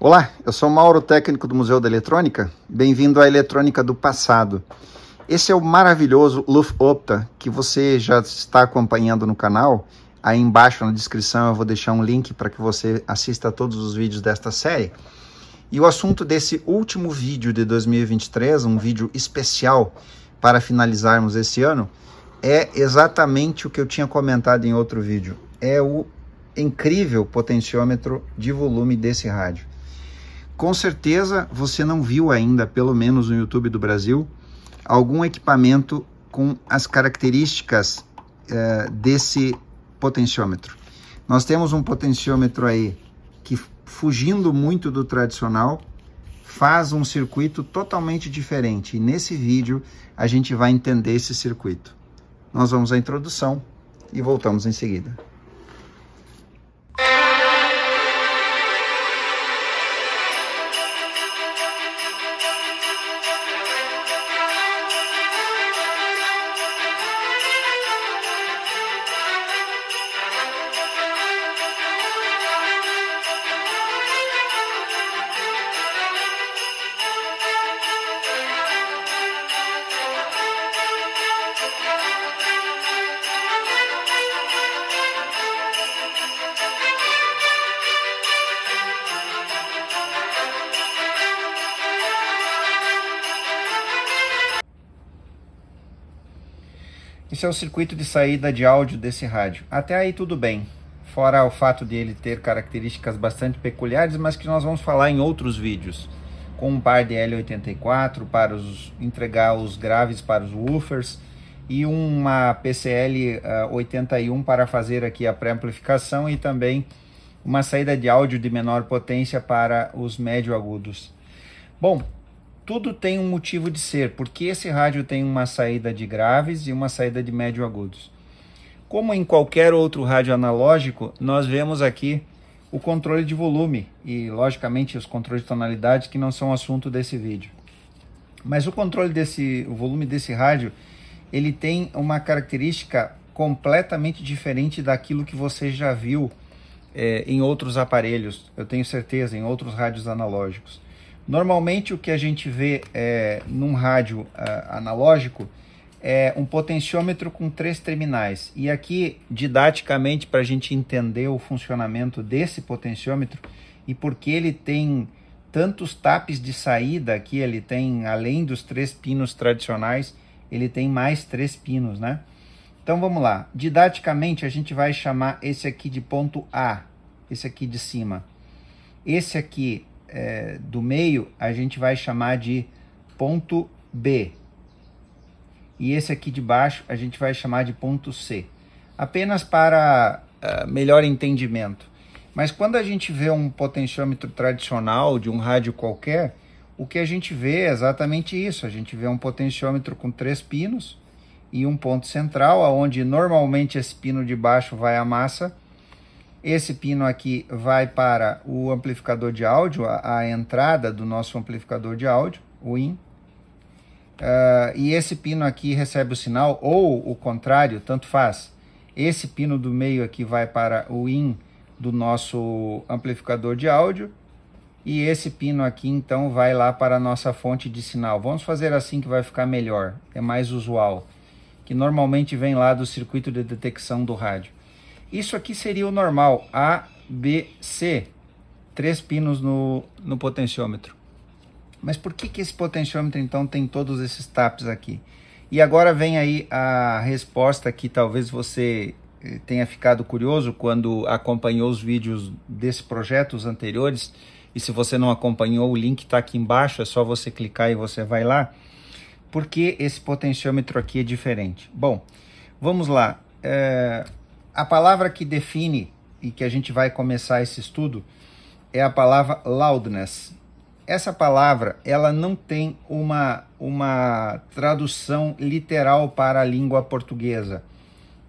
Olá, eu sou Mauro, técnico do Museu da Eletrônica. Bem-vindo à Eletrônica do Passado. Esse é o maravilhoso Luftopta que você já está acompanhando no canal. Aí embaixo na descrição eu vou deixar um link para que você assista a todos os vídeos desta série. E o assunto desse último vídeo de 2023, um vídeo especial para finalizarmos esse ano, é exatamente o que eu tinha comentado em outro vídeo. É o incrível potenciômetro de volume desse rádio. Com certeza você não viu ainda, pelo menos no YouTube do Brasil, algum equipamento com as características desse potenciômetro. Nós temos um potenciômetro aí que, fugindo muito do tradicional, faz um circuito totalmente diferente. E nesse vídeo a gente vai entender esse circuito. Nós vamos à introdução e voltamos em seguida. Esse é o circuito de saída de áudio desse rádio. Até aí tudo bem, fora o fato de ele ter características bastante peculiares, mas que nós vamos falar em outros vídeos, com um par de L84 para entregar os graves para os woofers e uma PCL 81 para fazer aqui a pré-amplificação e também uma saída de áudio de menor potência para os médio agudos. Bom, tudo tem um motivo de ser, porque esse rádio tem uma saída de graves e uma saída de médio agudos. Como em qualquer outro rádio analógico, nós vemos aqui o controle de volume e, logicamente, os controles de tonalidade, que não são assunto desse vídeo. Mas o controle o volume desse rádio, ele tem uma característica completamente diferente daquilo que você já viu em outros aparelhos, eu tenho certeza, em outros rádios analógicos. Normalmente o que a gente vê num rádio analógico é um potenciômetro com 3 terminais. E aqui, didaticamente, para a gente entender o funcionamento desse potenciômetro e porque ele tem tantos tapes de saída aqui, ele tem, além dos 3 pinos tradicionais, ele tem mais 3 pinos, né? Então vamos lá. Didaticamente a gente vai chamar esse aqui de ponto A, esse aqui de cima. Esse aqui do meio a gente vai chamar de ponto B. E esse aqui de baixo a gente vai chamar de ponto C. Apenas para melhor entendimento. Mas quando a gente vê um potenciômetro tradicional de um rádio qualquer, o que a gente vê é exatamente isso. A gente vê um potenciômetro com 3 pinos e um ponto central, onde normalmente esse pino de baixo vai a massa. Esse pino aqui vai para o amplificador de áudio, a entrada do nosso amplificador de áudio, o IN. E esse pino aqui recebe o sinal, ou o contrário, tanto faz. Esse pino do meio aqui vai para o IN do nosso amplificador de áudio. E esse pino aqui, então, vai lá para a nossa fonte de sinal. Vamos fazer assim que vai ficar melhor, é mais usual. Que normalmente vem lá do circuito de detecção do rádio. Isso aqui seria o normal, A, B, C, 3 pinos no potenciômetro. Mas por que esse potenciômetro então tem todos esses tapes aqui? E agora vem aí a resposta que talvez você tenha ficado curioso quando acompanhou os vídeos desse projeto, os anteriores. E se você não acompanhou, o link está aqui embaixo, é só você clicar e você vai lá. Por que esse potenciômetro aqui é diferente? Bom, vamos lá. A palavra que define e que a gente vai começar esse estudo é a palavra loudness. Essa palavra, ela não tem uma tradução literal para a língua portuguesa.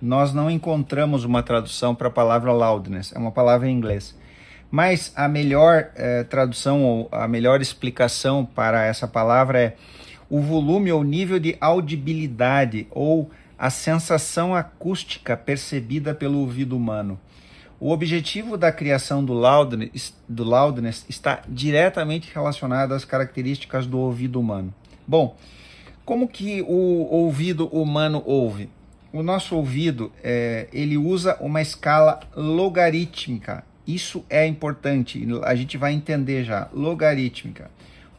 Nós não encontramos uma tradução para a palavra loudness, é uma palavra em inglês. Mas a melhor tradução ou a melhor explicação para essa palavra é o volume ou nível de audibilidade ou a sensação acústica percebida pelo ouvido humano. O objetivo da criação do loudness está diretamente relacionado às características do ouvido humano. Bom, como que o ouvido humano ouve? O nosso ouvido, ele usa uma escala logarítmica. Isso é importante, a gente vai entender já, logarítmica.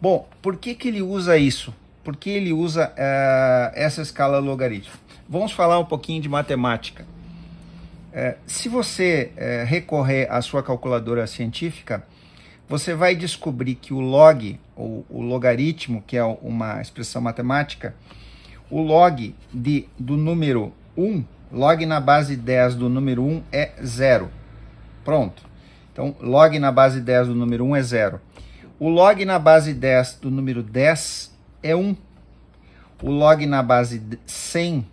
Bom, por que ele usa isso? Por que ele usa essa escala logarítmica? Vamos falar um pouquinho de matemática. Se você recorrer à sua calculadora científica, você vai descobrir que o log, ou o logaritmo, que é uma expressão matemática, o log do número 1, log na base 10 do número 1 é 0. Pronto. Então, log na base 10 do número 1 é 0. O log na base 10 do número 10 é 1. O log na base 100,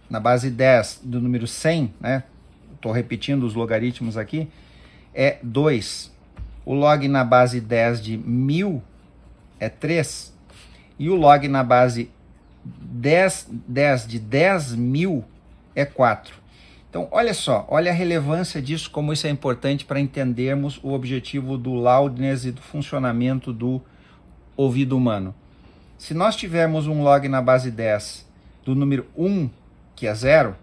na base 10 do número 100, né? Estou repetindo os logaritmos aqui, é 2. O log na base 10 de 1000 é 3. E o log na base 10 de 10.000 é 4. Então, olha só, olha a relevância disso, como isso é importante para entendermos o objetivo do loudness e do funcionamento do ouvido humano. Se nós tivermos um log na base 10 do número 1, que é 0,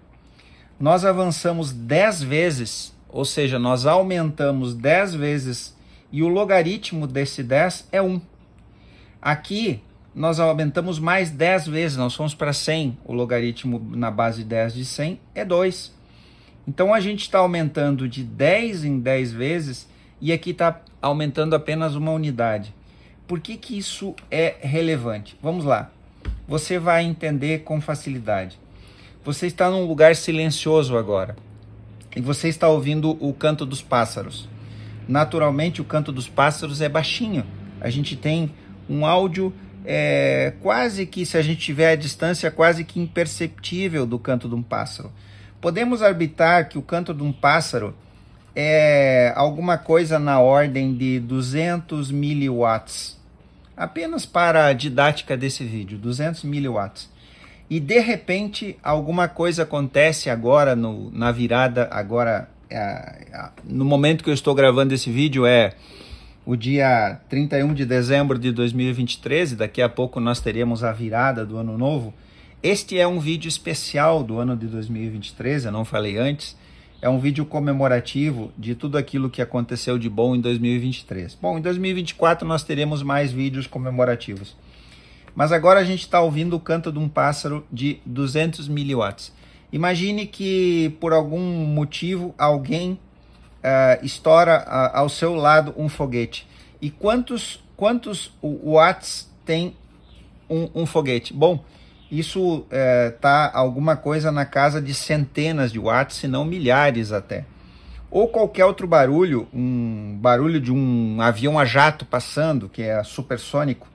nós avançamos 10 vezes, ou seja, nós aumentamos 10 vezes e o logaritmo desse 10 é 1. Aqui, nós aumentamos mais 10 vezes, nós fomos para 100, o logaritmo na base 10 de 100 é 2. Então, a gente está aumentando de 10 em 10 vezes e aqui está aumentando apenas uma unidade. Por que isso é relevante? Vamos lá. Você vai entender com facilidade. Você está num lugar silencioso agora e você está ouvindo o canto dos pássaros. Naturalmente, o canto dos pássaros é baixinho. A gente tem um áudio quase que, se a gente tiver a distância, quase que imperceptível do canto de um pássaro. Podemos arbitrar que o canto de um pássaro é alguma coisa na ordem de 200 miliwatts. Apenas para a didática desse vídeo, 200 miliwatts. E de repente alguma coisa acontece agora na virada, no momento que eu estou gravando esse vídeo é o dia 31 de dezembro de 2023, daqui a pouco nós teremos a virada do ano novo. Este é um vídeo especial do ano de 2023, eu não falei antes, é um vídeo comemorativo de tudo aquilo que aconteceu de bom em 2023. Bom, em 2024 nós teremos mais vídeos comemorativos. Mas agora a gente está ouvindo o canto de um pássaro de 200 miliwatts. Imagine que por algum motivo alguém estoura ao seu lado um foguete. E quantos watts tem um foguete? Bom, isso tá alguma coisa na casa de centenas de watts, se não milhares até. Ou qualquer outro barulho, um barulho de um avião a jato passando, que é supersônico.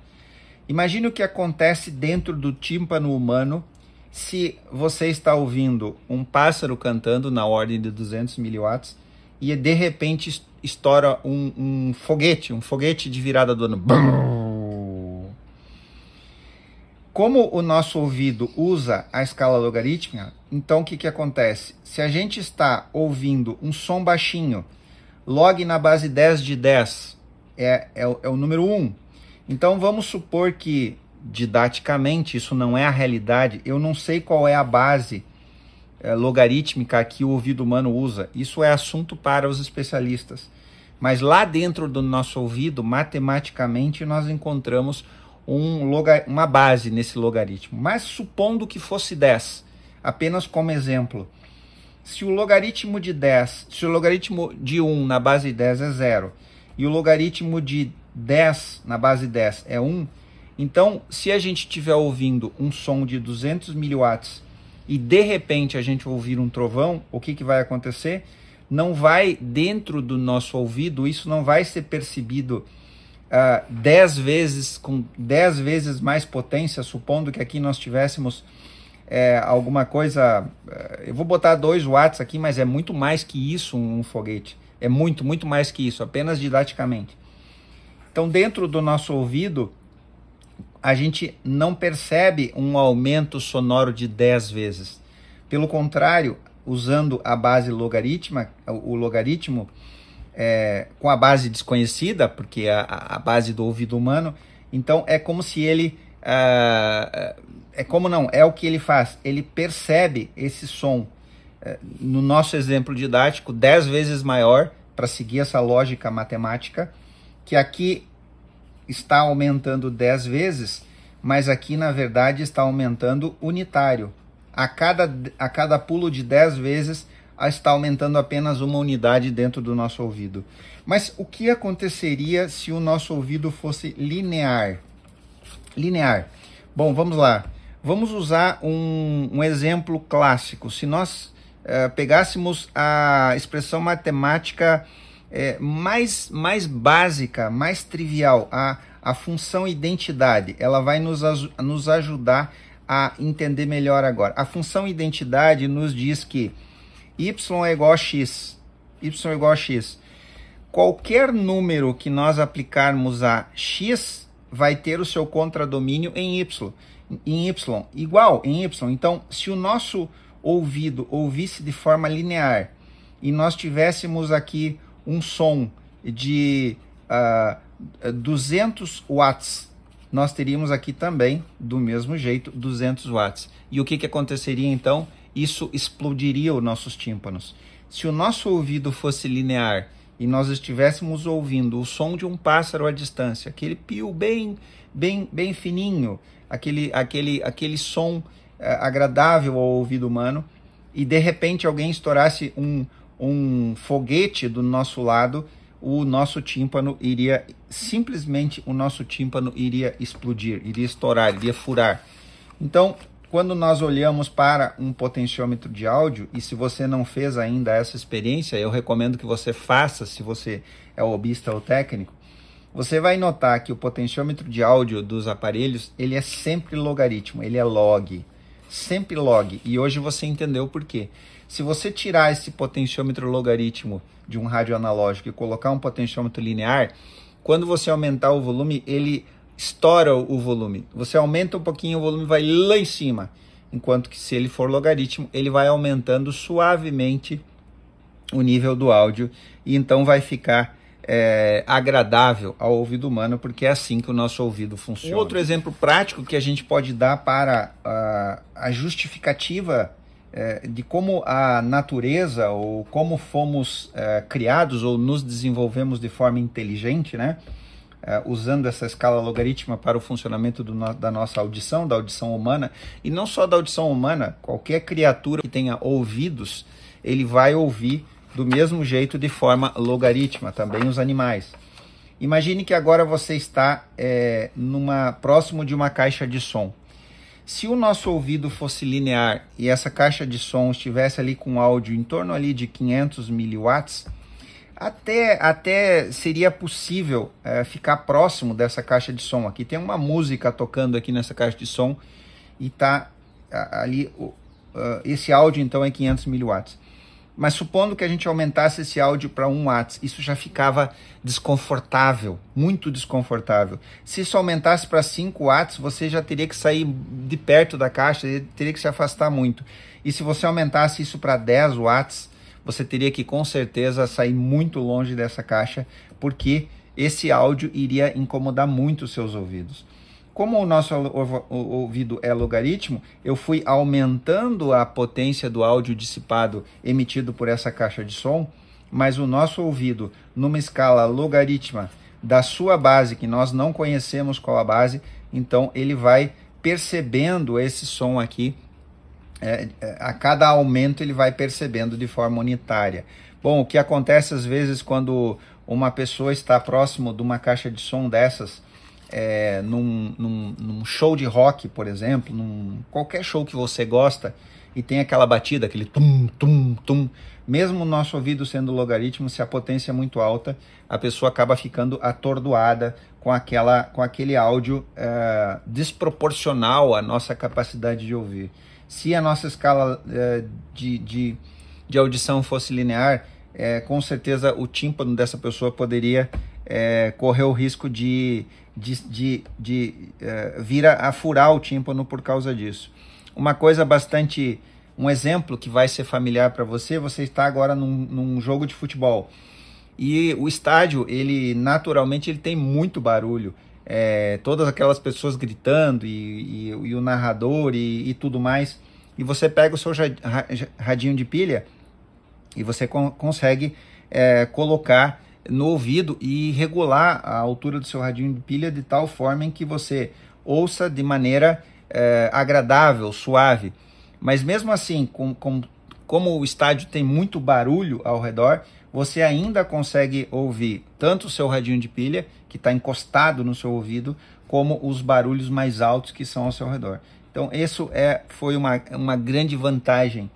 Imagine o que acontece dentro do tímpano humano se você está ouvindo um pássaro cantando na ordem de 200 miliwatts e de repente estoura um foguete de virada do ano. Como o nosso ouvido usa a escala logarítmica, então o que acontece? Se a gente está ouvindo um som baixinho, log na base 10 de 10 é o número 1. Então vamos supor que, didaticamente, isso não é a realidade, eu não sei qual é a base logarítmica que o ouvido humano usa, isso é assunto para os especialistas. Mas lá dentro do nosso ouvido, matematicamente, nós encontramos uma base nesse logaritmo. Mas supondo que fosse 10, apenas como exemplo, se o logaritmo de 10, se o logaritmo de 1 na base 10 é 0, e o logaritmo de 10 na base 10 é 1, então se a gente estiver ouvindo um som de 200 miliwatts e de repente a gente ouvir um trovão, o que vai acontecer? Não vai, dentro do nosso ouvido, isso não vai ser percebido 10 vezes, com 10 vezes mais potência, supondo que aqui nós tivéssemos alguma coisa, eu vou botar 2 watts aqui, mas é muito mais que isso um foguete, é muito mais que isso, apenas didaticamente. Então dentro do nosso ouvido, a gente não percebe um aumento sonoro de 10 vezes, pelo contrário, usando a base logarítmica, o logaritmo, com a base desconhecida, porque é a base do ouvido humano. Então é como se ele, é o que ele faz, ele percebe esse som, no nosso exemplo didático, 10 vezes maior, para seguir essa lógica matemática, que aqui está aumentando 10 vezes, mas aqui na verdade está aumentando unitário. A cada pulo de 10 vezes está aumentando apenas uma unidade dentro do nosso ouvido. Mas o que aconteceria se o nosso ouvido fosse linear? Linear. Bom, vamos lá. Vamos usar um exemplo clássico. Se nós pegássemos a expressão matemática mais básica, mais trivial, a função identidade, ela vai nos ajudar a entender melhor agora. A função identidade nos diz que y é igual a x. Y é igual a x. Qualquer número que nós aplicarmos a x vai ter o seu contradomínio em y. Igual em y. Então, se o nosso ouvido ouvisse de forma linear e nós tivéssemos aqui um som de 200 watts, nós teríamos aqui também, do mesmo jeito, 200 watts. E o que aconteceria então? Isso explodiria os nossos tímpanos. Se o nosso ouvido fosse linear e nós estivéssemos ouvindo o som de um pássaro à distância, aquele pio bem fininho, aquele som agradável ao ouvido humano, e de repente alguém estourasse um foguete do nosso lado, o nosso tímpano iria explodir, iria estourar, iria furar. Então, quando nós olhamos para um potenciômetro de áudio, e se você não fez ainda essa experiência, eu recomendo que você faça, se você é hobbyista ou técnico, você vai notar que o potenciômetro de áudio dos aparelhos, ele é sempre logaritmo, ele é log, sempre log, e hoje você entendeu por quê. Se você tirar esse potenciômetro logaritmo de um rádio analógico e colocar um potenciômetro linear, quando você aumentar o volume, ele estoura o volume. Você aumenta um pouquinho, o volume vai lá em cima. Enquanto que se ele for logaritmo, ele vai aumentando suavemente o nível do áudio. E então vai ficar agradável ao ouvido humano, porque é assim que o nosso ouvido funciona. Um outro exemplo prático que a gente pode dar para a justificativa de como a natureza ou como fomos criados ou nos desenvolvemos de forma inteligente, né? Usando essa escala logarítmica para o funcionamento da nossa audição, da audição humana, e não só da audição humana, qualquer criatura que tenha ouvidos, ele vai ouvir do mesmo jeito de forma logarítmica, também os animais. Imagine que agora você está próximo de uma caixa de som. Se o nosso ouvido fosse linear e essa caixa de som estivesse ali com áudio em torno ali de 500 miliwatts, até seria possível ficar próximo dessa caixa de som. Aqui tem uma música tocando aqui nessa caixa de som e está ali, esse áudio então é 500 miliwatts. Mas supondo que a gente aumentasse esse áudio para 1 watts, isso já ficava desconfortável, muito desconfortável. Se isso aumentasse para 5 watts, você já teria que sair de perto da caixa, teria que se afastar muito. E se você aumentasse isso para 10 watts, você teria que com certeza sair muito longe dessa caixa, porque esse áudio iria incomodar muito os seus ouvidos. Como o nosso ouvido é logaritmo, eu fui aumentando a potência do áudio dissipado emitido por essa caixa de som, mas o nosso ouvido, numa escala logarítmica da sua base, que nós não conhecemos qual a base, então ele vai percebendo esse som aqui, a cada aumento ele vai percebendo de forma unitária. Bom, o que acontece às vezes quando uma pessoa está próximo de uma caixa de som dessas, num show de rock, por exemplo, qualquer show que você gosta, e tem aquela batida, aquele tum, tum, tum, mesmo o nosso ouvido sendo logaritmo, se a potência é muito alta, a pessoa acaba ficando atordoada com aquele áudio desproporcional à nossa capacidade de ouvir. Se a nossa escala de audição fosse linear, com certeza o tímpano dessa pessoa poderia correr o risco de vir a furar o tímpano por causa disso. Uma coisa bastante Um exemplo que vai ser familiar para você, você está agora num jogo de futebol. E o estádio, ele naturalmente ele tem muito barulho. Todas aquelas pessoas gritando e o narrador e tudo mais. E você pega o seu radinho de pilha e você consegue colocar no ouvido e regular a altura do seu radinho de pilha de tal forma em que você ouça de maneira agradável, suave. Mas mesmo assim, como o estádio tem muito barulho ao redor, você ainda consegue ouvir tanto o seu radinho de pilha, que está encostado no seu ouvido, como os barulhos mais altos que são ao seu redor. Então, isso foi uma grande vantagem,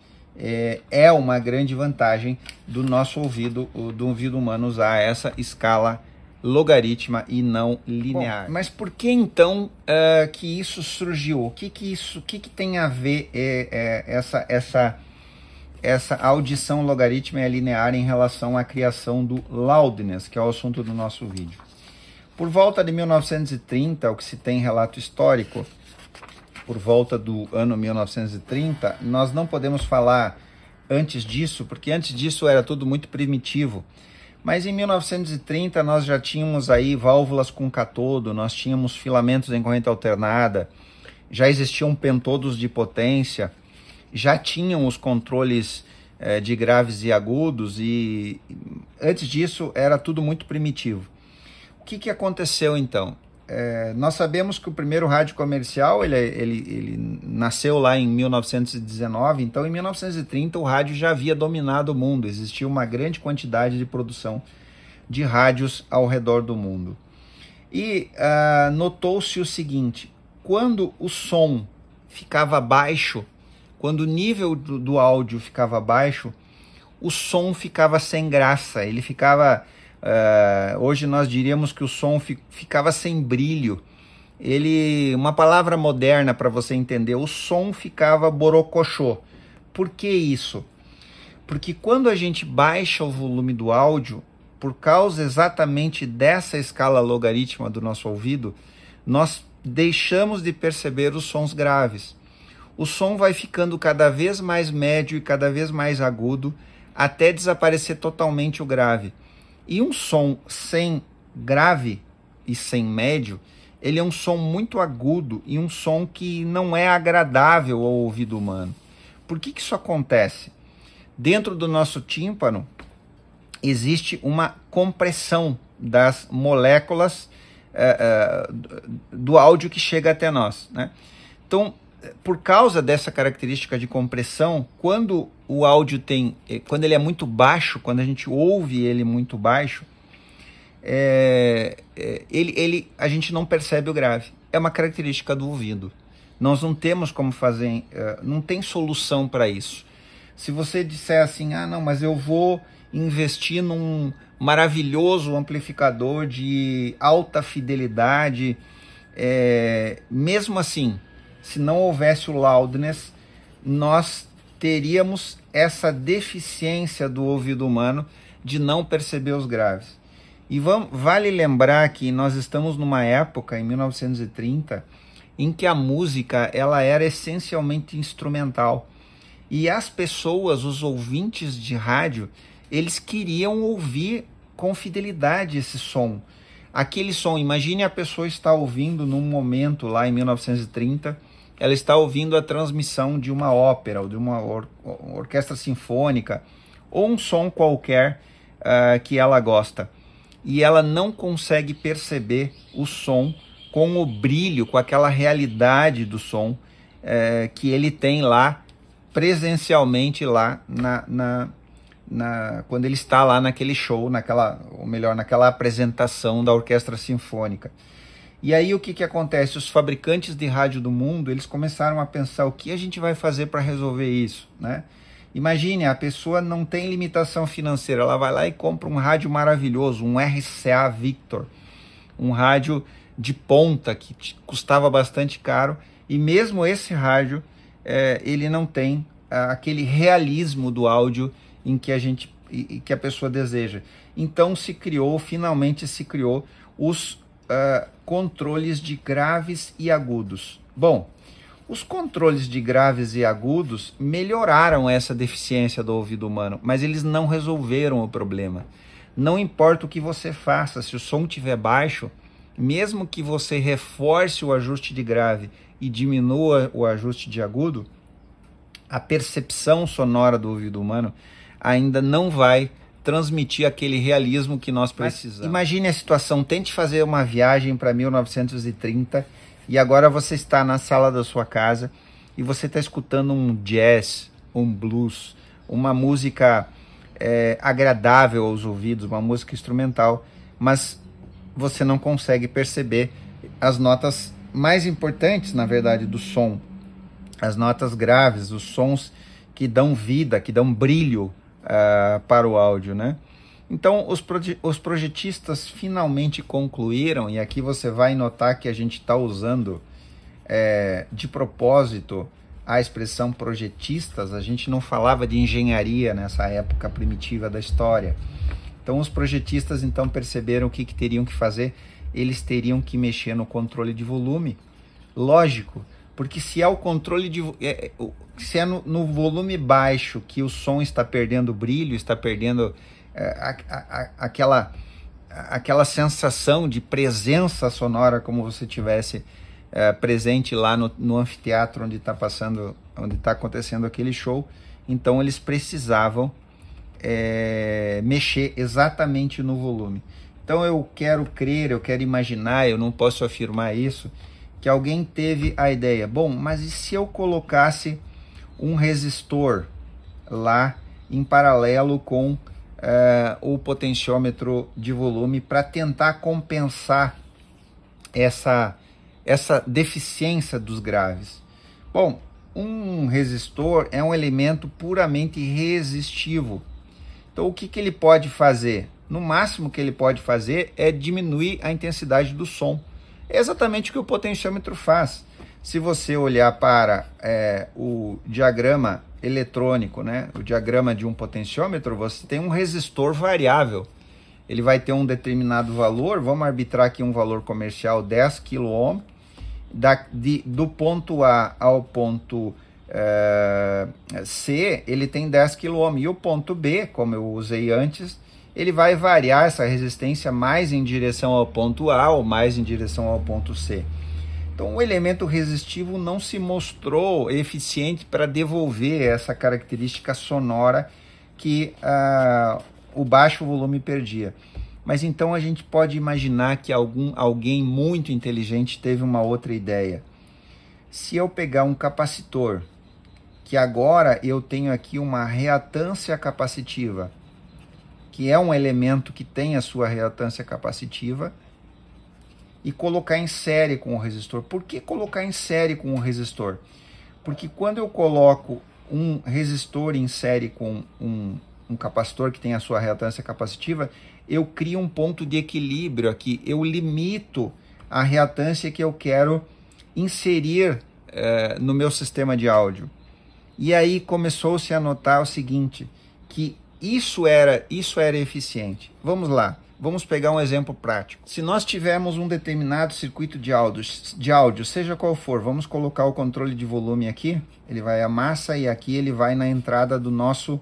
uma grande vantagem do nosso ouvido, do ouvido humano usar essa escala logarítmica e não linear. Bom, mas por que então que isso surgiu? O que tem a ver essa audição logarítmica e linear em relação à criação do loudness, que é o assunto do nosso vídeo? Por volta de 1930, o que se tem relato histórico, por volta do ano 1930, nós não podemos falar antes disso, porque antes disso era tudo muito primitivo. Mas em 1930 nós já tínhamos aí válvulas com catodo, nós tínhamos filamentos em corrente alternada, já existiam pentodos de potência, já tinham os controles de graves e agudos, e antes disso era tudo muito primitivo. O que aconteceu então? Nós sabemos que o primeiro rádio comercial ele nasceu lá em 1919, então em 1930 o rádio já havia dominado o mundo, existia uma grande quantidade de produção de rádios ao redor do mundo. E notou-se o seguinte: quando o som ficava baixo, quando o nível do áudio ficava baixo, o som ficava sem graça, ele ficava... hoje nós diríamos que o som ficava sem brilho. Uma palavra moderna para você entender, o som ficava borocochô. Por que isso? Porque quando a gente baixa o volume do áudio, por causa exatamente dessa escala logarítmica do nosso ouvido, nós deixamos de perceber os sons graves. O som vai ficando cada vez mais médio e cada vez mais agudo, até desaparecer totalmente o grave. E um som sem grave e sem médio, ele é um som muito agudo e um som que não é agradável ao ouvido humano. Por que isso acontece? Dentro do nosso tímpano existe uma compressão das moléculas do áudio que chega até nós, né? Então, por causa dessa característica de compressão, quando o áudio quando ele é muito baixo, quando a gente ouve ele muito baixo, a gente não percebe o grave. É uma característica do ouvido. Nós não temos como fazer, não tem solução para isso. Se você disser assim, não, mas eu vou investir num maravilhoso amplificador de alta fidelidade, mesmo assim, se não houvesse o loudness, nós teríamos essa deficiência do ouvido humano de não perceber os graves. E vale lembrar que nós estamos numa época, em 1930, em que a música ela era essencialmente instrumental. E as pessoas, os ouvintes de rádio, eles queriam ouvir com fidelidade esse som. Aquele som, imagine a pessoa está ouvindo num momento lá em 1930, ela está ouvindo a transmissão de uma ópera, ou de uma orquestra sinfônica, ou um som qualquer que ela gosta. E ela não consegue perceber o som com o brilho, com aquela realidade do som que ele tem lá, presencialmente lá, quando ele está lá naquele show, naquela apresentação da orquestra sinfônica. E aí o que acontece? Os fabricantes de rádio do mundo, eles começaram a pensar o que a gente vai fazer para resolver isso, né? Imagine, a pessoa não tem limitação financeira, ela vai lá e compra um rádio maravilhoso, um RCA Victor, um rádio de ponta que custava bastante caro, e mesmo esse rádio, ele não tem aquele realismo do áudio em que a pessoa deseja. Então finalmente se criou os controles de graves e agudos. Bom, Os controles de graves e agudos melhoraram essa deficiência do ouvido humano, mas eles não resolveram o problema. Não importa o que você faça, se o som estiver baixo, mesmo que você reforce o ajuste de grave e diminua o ajuste de agudo, a percepção sonora do ouvido humano ainda não vai transmitir aquele realismo que nós precisamos. Imagine a situação, tente fazer uma viagem para 1930 e agora você está na sala da sua casa e você está escutando um jazz, um blues, uma música agradável aos ouvidos, uma música instrumental, mas você não consegue perceber as notas mais importantes, na verdade, do som, as notas graves, os sons que dão vida, que dão brilho para o áudio, né? Então, os projetistas finalmente concluíram, e aqui você vai notar que a gente está usando de propósito a expressão projetistas. A gente não falava de engenharia nessa época primitiva da história. Então, os projetistas então perceberam o que teriam que fazer. Eles teriam que mexer no controle de volume. Lógico, porque se é o controle de se é no volume baixo que o som está perdendo brilho, está perdendo aquela sensação de presença sonora, como você tivesse presente lá no anfiteatro onde está acontecendo aquele show. Então eles precisavam mexer exatamente no volume. Então eu quero crer, eu quero imaginar, eu não posso afirmar isso, que alguém teve a ideia, bom, mas e se eu colocasse um resistor lá em paralelo com o potenciômetro de volume para tentar compensar essa deficiência dos graves? Bom, um resistor é um elemento puramente resistivo. Então o que ele pode fazer? No máximo que ele pode fazer é diminuir a intensidade do som. É exatamente o que o potenciômetro faz. Se você olhar para o diagrama eletrônico, né, o diagrama de um potenciômetro, você tem um resistor variável. Ele vai ter um determinado valor, vamos arbitrar aqui um valor comercial 10 kΩ, do ponto A ao ponto C, ele tem 10 kΩ, e o ponto B, como eu usei antes, ele vai variar essa resistência mais em direção ao ponto A ou mais em direção ao ponto C. Então o elemento resistivo não se mostrou eficiente para devolver essa característica sonora que o baixo volume perdia. Mas então a gente pode imaginar que alguém muito inteligente teve uma outra ideia. Se eu pegar um capacitor, que agora eu tenho aqui uma reatância capacitiva, que é um elemento que tem a sua reatância capacitiva, e colocar em série com o resistor. Por que colocar em série com o resistor? Porque quando eu coloco um resistor em série com um capacitor que tem a sua reatância capacitiva, eu crio um ponto de equilíbrio aqui, eu limito a reatância que eu quero inserir no meu sistema de áudio. E aí começou-se a notar o seguinte, que isso era eficiente. Vamos lá, vamos pegar um exemplo prático. Se nós tivermos um determinado circuito de áudio, seja qual for, vamos colocar o controle de volume aqui, ele vai a massa e aqui ele vai na entrada do nosso,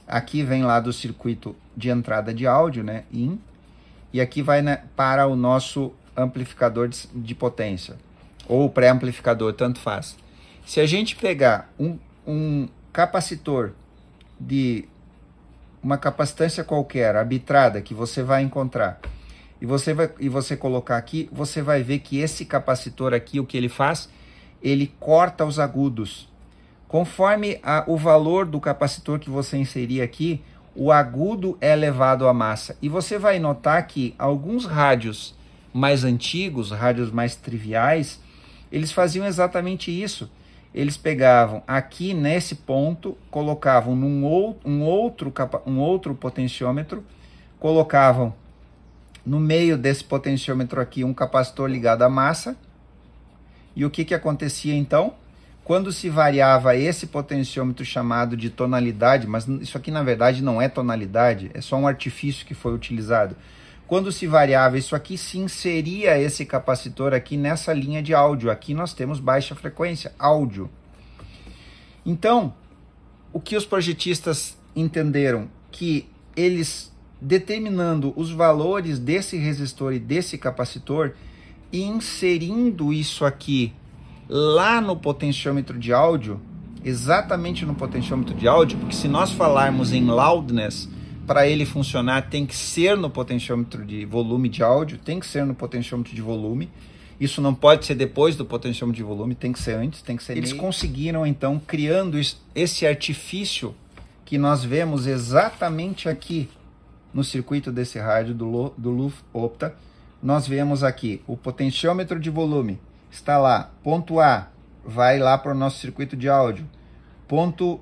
aqui vem lá do circuito de entrada de áudio, né, in, e aqui vai para o nosso amplificador de potência, ou pré-amplificador, tanto faz. Se a gente pegar um capacitor de uma capacitância qualquer, arbitrada, que você vai encontrar, e você colocar aqui, você vai ver que esse capacitor aqui, o que ele faz? Ele corta os agudos. Conforme o valor do capacitor que você inserir aqui, o agudo é elevado à massa. E você vai notar que alguns rádios mais antigos, rádios mais triviais, eles faziam exatamente isso. Eles pegavam aqui nesse ponto, colocavam um outro potenciômetro, colocavam no meio desse potenciômetro aqui um capacitor ligado à massa. E o que acontecia então? Quando se variava esse potenciômetro chamado de tonalidade, mas isso aqui na verdade não é tonalidade, é só um artifício que foi utilizado. Quando se variava isso aqui, se inseria esse capacitor aqui nessa linha de áudio. Aqui nós temos baixa frequência, áudio. Então, o que os projetistas entenderam? Que eles, determinando os valores desse resistor e desse capacitor, e inserindo isso aqui lá no potenciômetro de áudio, exatamente no potenciômetro de áudio, porque se nós falarmos em loudness, para ele funcionar tem que ser no potenciômetro de volume de áudio, tem que ser no potenciômetro de volume, isso não pode ser depois do potenciômetro de volume, tem que ser antes, tem que ser Eles conseguiram então, criando esse artifício que nós vemos exatamente aqui no circuito desse rádio do Luft-Opta, nós vemos aqui o potenciômetro de volume, está lá, ponto A, vai lá para o nosso circuito de áudio, ponto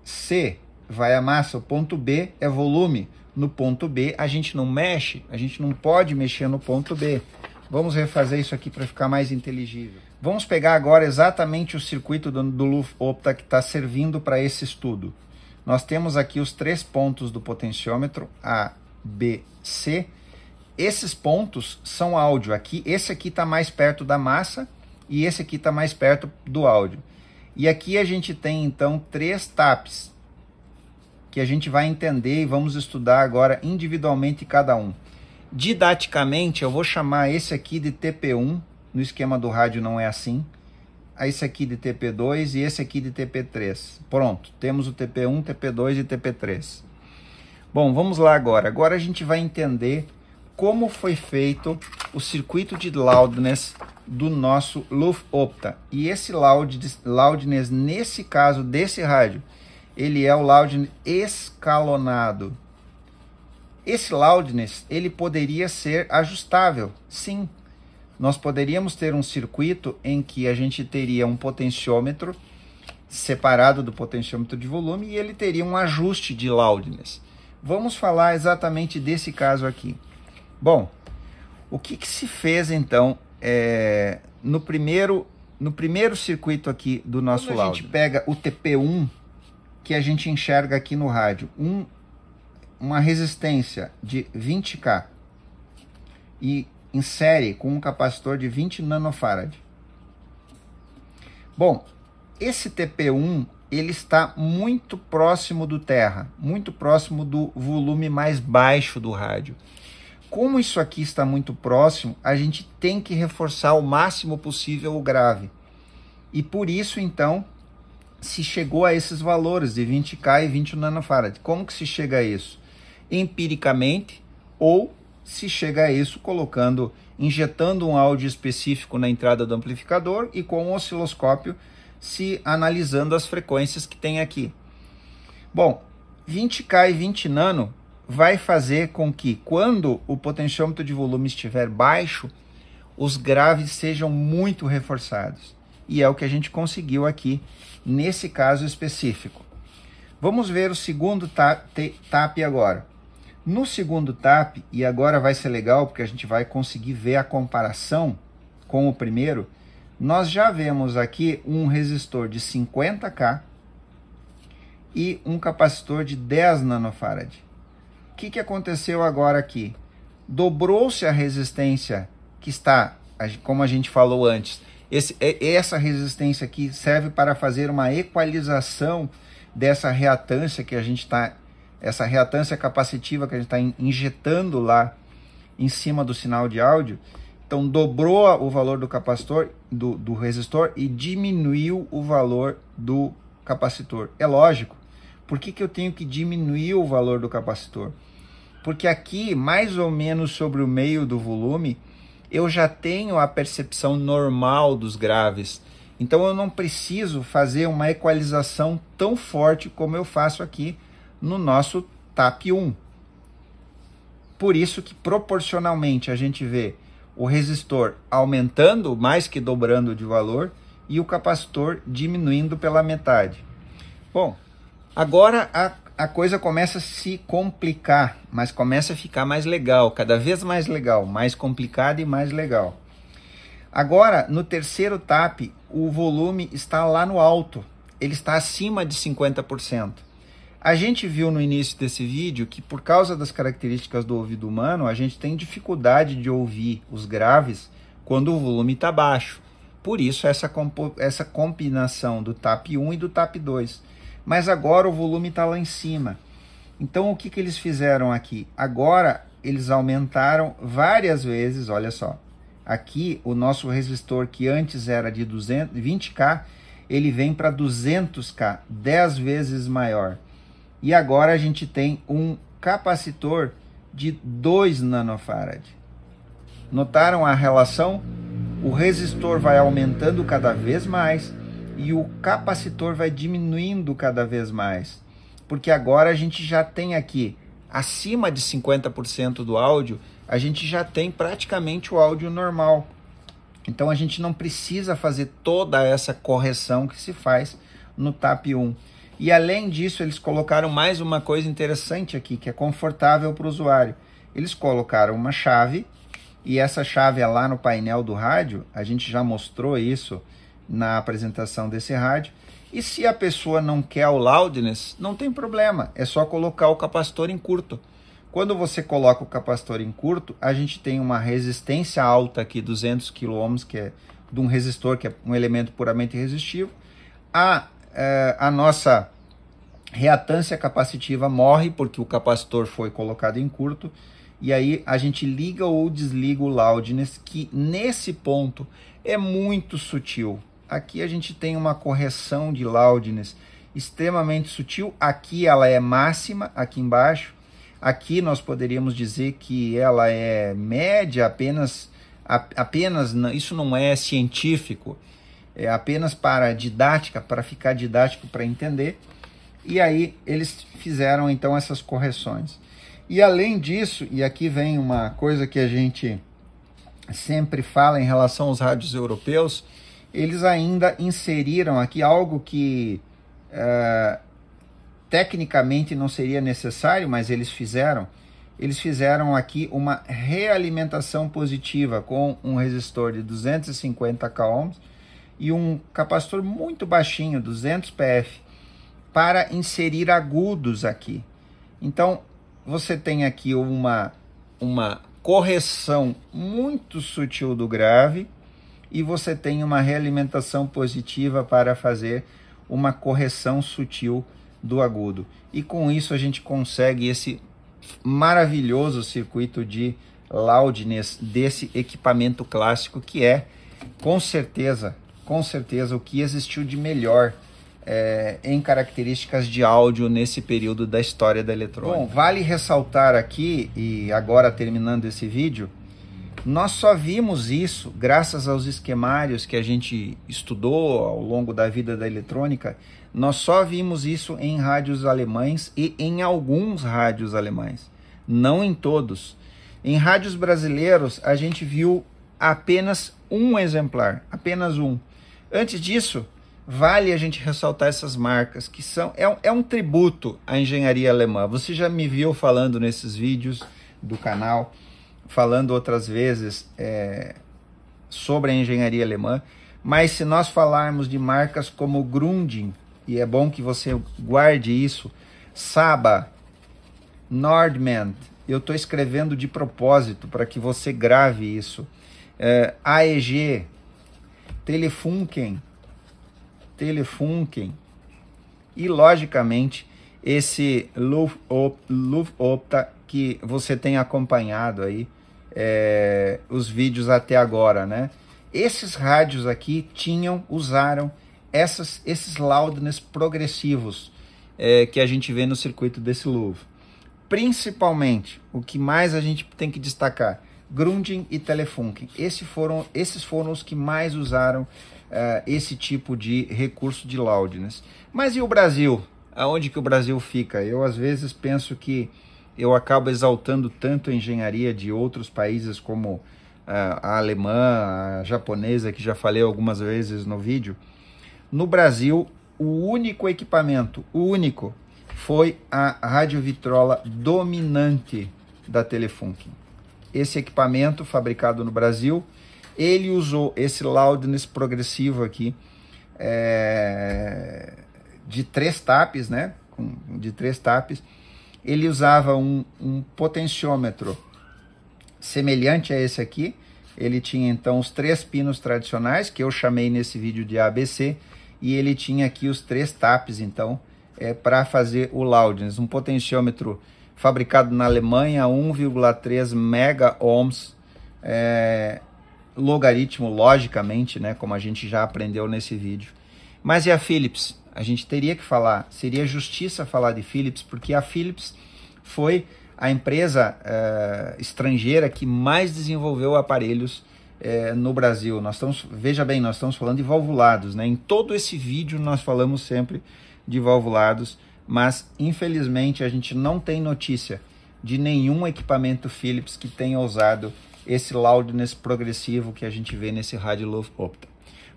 C, vai a massa, o ponto B é volume, no ponto B a gente não mexe, a gente não pode mexer no ponto B. Vamos refazer isso aqui para ficar mais inteligível. Vamos pegar agora exatamente o circuito do Luft-Opta que está servindo para esse estudo. Nós temos aqui os 3 pontos do potenciômetro, A, B, C. Esses pontos são áudio. Aqui, esse aqui está mais perto da massa e esse aqui está mais perto do áudio. E aqui a gente tem então 3 taps que a gente vai entender e vamos estudar agora individualmente cada um. Didaticamente, eu vou chamar esse aqui de TP1, no esquema do rádio não é assim. Esse aqui de TP2 e esse aqui de TP3. Pronto, temos o TP1, TP2 e TP3. Bom, vamos lá agora. Agora a gente vai entender como foi feito o circuito de loudness do nosso Luft-Opta. E esse loudness, nesse caso desse rádio, ele é o loudness escalonado. Esse loudness, ele poderia ser ajustável, sim. Nós poderíamos ter um circuito em que a gente teria um potenciômetro separado do potenciômetro de volume e ele teria um ajuste de loudness. Vamos falar exatamente desse caso aqui. Bom, o que se fez então no primeiro circuito aqui do nosso loudness? A gente pega o TP1, que a gente enxerga aqui no rádio, uma resistência de 20K e insere com um capacitor de 20 nanofarad. Bom, esse TP1 ele está muito próximo do terra, muito próximo do volume mais baixo do rádio. Como isso aqui está muito próximo, a gente tem que reforçar o máximo possível o grave. E por isso, então, se chegou a esses valores de 20K e 20 nanofarad. Como que se chega a isso? Empiricamente, ou se chega a isso injetando um áudio específico na entrada do amplificador e com o osciloscópio se analisando as frequências que tem aqui. Bom, 20K e 20 nano vai fazer com que quando o potenciômetro de volume estiver baixo, os graves sejam muito reforçados. E é o que a gente conseguiu aqui nesse caso específico. Vamos ver o segundo tap agora. No segundo tap, e agora vai ser legal porque a gente vai conseguir ver a comparação com o primeiro, nós já vemos aqui um resistor de 50K e um capacitor de 10 nanofarad. O que aconteceu agora aqui? Dobrou-se a resistência que está, como a gente falou antes, essa resistência aqui serve para fazer uma equalização dessa reatância que a gente está, essa reatância capacitiva que a gente está injetando lá em cima do sinal de áudio. Então dobrou o valor do capacitor, do resistor, e diminuiu o valor do capacitor. É lógico. Por que eu tenho que diminuir o valor do capacitor? Porque aqui, mais ou menos sobre o meio do volume, eu já tenho a percepção normal dos graves. Então eu não preciso fazer uma equalização tão forte como eu faço aqui no nosso TAP 1. Por isso que proporcionalmente a gente vê o resistor aumentando, mais que dobrando de valor, e o capacitor diminuindo pela metade. Bom, agora a coisa começa a se complicar, mas começa a ficar mais legal, cada vez mais legal, mais complicado e mais legal. Agora, no terceiro TAP, o volume está lá no alto, ele está acima de 50%. A gente viu no início desse vídeo que por causa das características do ouvido humano, a gente tem dificuldade de ouvir os graves quando o volume está baixo. Por isso essa combinação do TAP 1 e do TAP 2. Mas agora o volume está lá em cima. Então o que eles fizeram aqui? Agora eles aumentaram várias vezes, olha só. Aqui o nosso resistor que antes era de 20K, ele vem para 200K, 10 vezes maior. E agora a gente tem um capacitor de 2 nanofarad. Notaram a relação? O resistor vai aumentando cada vez mais e o capacitor vai diminuindo cada vez mais. Porque agora a gente já tem aqui, acima de 50% do áudio, a gente já tem praticamente o áudio normal. Então a gente não precisa fazer toda essa correção que se faz no TAP 1. E além disso, eles colocaram mais uma coisa interessante aqui, que é confortável para o usuário. Eles colocaram uma chave, e essa chave é lá no painel do rádio, a gente já mostrou isso na apresentação desse rádio. E se a pessoa não quer o loudness, não tem problema, é só colocar o capacitor em curto. Quando você coloca o capacitor em curto, a gente tem uma resistência alta aqui, 200 kΩ, que é de um resistor, que é um elemento puramente resistivo. A nossa reatância capacitiva morre porque o capacitor foi colocado em curto, e aí a gente liga ou desliga o loudness, que nesse ponto é muito sutil. Aqui a gente tem uma correção de loudness extremamente sutil, aqui ela é máxima, aqui embaixo, aqui nós poderíamos dizer que ela é média, apenas isso não é científico, é apenas para didática, para ficar didático, para entender. E aí eles fizeram então essas correções. E além disso, e aqui vem uma coisa que a gente sempre fala em relação aos rádios europeus, eles ainda inseriram aqui algo que tecnicamente não seria necessário, mas eles fizeram. Eles fizeram aqui uma realimentação positiva com um resistor de 250 kΩ e um capacitor muito baixinho, 200 PF, para inserir agudos aqui. Então, você tem aqui uma correção muito sutil do grave e você tem uma realimentação positiva para fazer uma correção sutil do agudo. E com isso a gente consegue esse maravilhoso circuito de loudness desse equipamento clássico, que é, com certeza, o que existiu de melhor em características de áudio nesse período da história da eletrônica. Bom, vale ressaltar aqui, e agora terminando esse vídeo, nós só vimos isso graças aos esquemários que a gente estudou ao longo da vida da eletrônica. Nós só vimos isso em rádios alemães e em alguns rádios alemães, não em todos. Em rádios brasileiros, a gente viu apenas um exemplar, apenas um. Antes disso, vale a gente ressaltar essas marcas, que são um tributo à engenharia alemã. Você já me viu falando nesses vídeos do canal, falando outras vezes sobre a engenharia alemã, mas se nós falarmos de marcas como Grundig, e é bom que você guarde isso, Saba, Nordmann, eu estou escrevendo de propósito para que você grave isso, AEG, Telefunken, e logicamente esse Luftopta que você tem acompanhado aí os vídeos até agora, né? Esses rádios aqui usaram esses loudness progressivos que a gente vê no circuito desse Louvre. Principalmente, o que mais a gente tem que destacar, Grundig e Telefunken. Esses foram os que mais usaram esse tipo de recurso de loudness. Mas e o Brasil? Aonde que o Brasil fica? Eu às vezes penso que eu acabo exaltando tanto a engenharia de outros países como a alemã, a japonesa, que já falei algumas vezes no vídeo. No Brasil, o único equipamento, foi a Rádio Vitrola dominante da Telefunken. Esse equipamento, fabricado no Brasil, ele usou esse loudness progressivo aqui, de 3 taps, né? de 3 taps. Ele usava um potenciômetro semelhante a esse aqui. Ele tinha então os 3 pinos tradicionais, que eu chamei nesse vídeo de ABC, e ele tinha aqui os 3 taps, então, para fazer o loudness. Um potenciômetro fabricado na Alemanha, 1,3 mega ohms, logaritmo, logicamente, né, como a gente já aprendeu nesse vídeo. Mas e a Philips? A gente teria que falar, seria justiça falar de Philips, porque a Philips foi a empresa estrangeira que mais desenvolveu aparelhos no Brasil. Veja bem, nós estamos falando de valvulados, né? Em todo esse vídeo nós falamos sempre de valvulados, mas infelizmente a gente não tem notícia de nenhum equipamento Philips que tenha usado esse loudness progressivo que a gente vê nesse Radiolow Opta.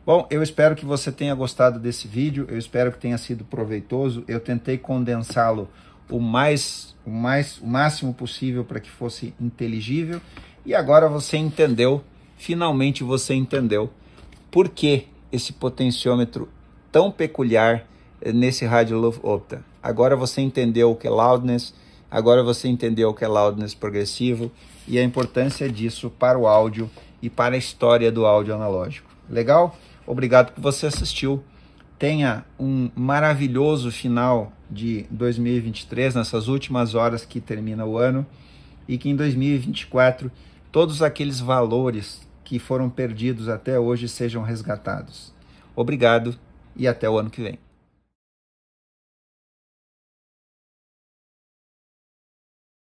Bom, eu espero que você tenha gostado desse vídeo, eu espero que tenha sido proveitoso. Eu tentei condensá-lo o máximo possível para que fosse inteligível, e agora você entendeu, finalmente você entendeu por que esse potenciômetro tão peculiar nesse Radiolow Opta. Agora você entendeu o que é loudness, agora você entendeu o que é loudness progressivo e a importância disso para o áudio e para a história do áudio analógico. Legal? Obrigado que você assistiu. Tenha um maravilhoso final de 2023, nessas últimas horas que termina o ano, e que em 2024 todos aqueles valores que foram perdidos até hoje sejam resgatados. Obrigado e até o ano que vem.